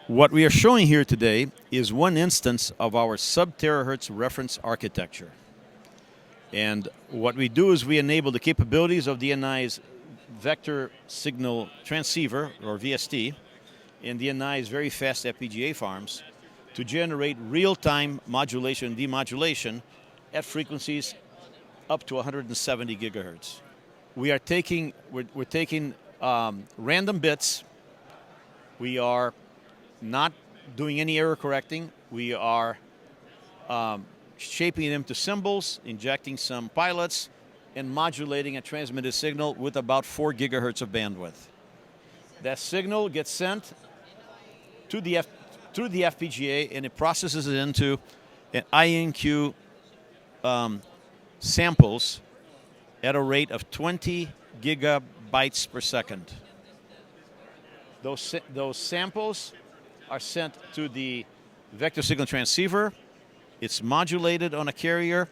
What we are showing here today is one instance of our sub-terahertz reference architecture. And what we do is we enable the capabilities of DNI's vector signal transceiver, or VST, and DNI's very fast FPGA farms to generate real-time modulation and demodulation at frequencies up to 170 gigahertz. We're taking random bits. We are not doing any error correcting. We are shaping them to symbols, injecting some pilots, and modulating a transmitted signal with about 4 gigahertz of bandwidth. That signal gets sent to through the FPGA, and it processes it into an INQ samples at a rate of 20 gigabytes per second. Those samples are sent to the vector signal transceiver. It's modulated on a carrier.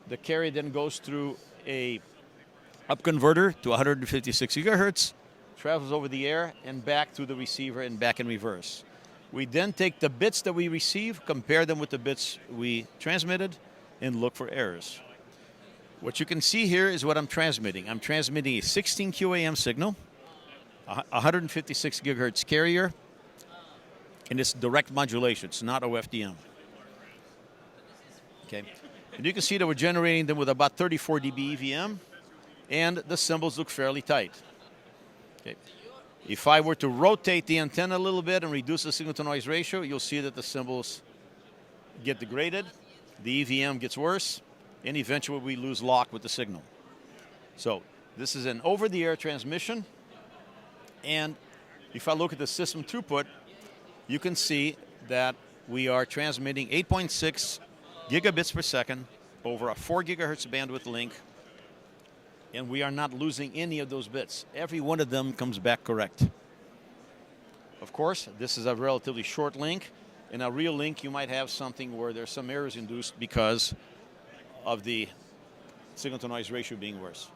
The carrier then goes through a up converter to 156 gigahertz, travels over the air and back to the receiver and back in reverse. We then take the bits that we receive, compare them with the bits we transmitted, and look for errors. What you can see here is what I'm transmitting. I'm transmitting a 16 QAM signal, a 156 gigahertz carrier, and it's direct modulation. It's not OFDM. Okay, and you can see that we're generating them with about 34 dB EVM, and the symbols look fairly tight. Okay. If I were to rotate the antenna a little bit and reduce the signal-to-noise ratio, you'll see that the symbols get degraded, the EVM gets worse, and eventually we lose lock with the signal. So this is an over-the-air transmission, and if I look at the system throughput, you can see that we are transmitting 8.6 gigabits per second over a 4 gigahertz bandwidth link, and we are not losing any of those bits. Every one of them comes back correct. Of course, this is a relatively short link. In a real link, you might have something where there's some errors induced because of the signal-to-noise ratio being worse.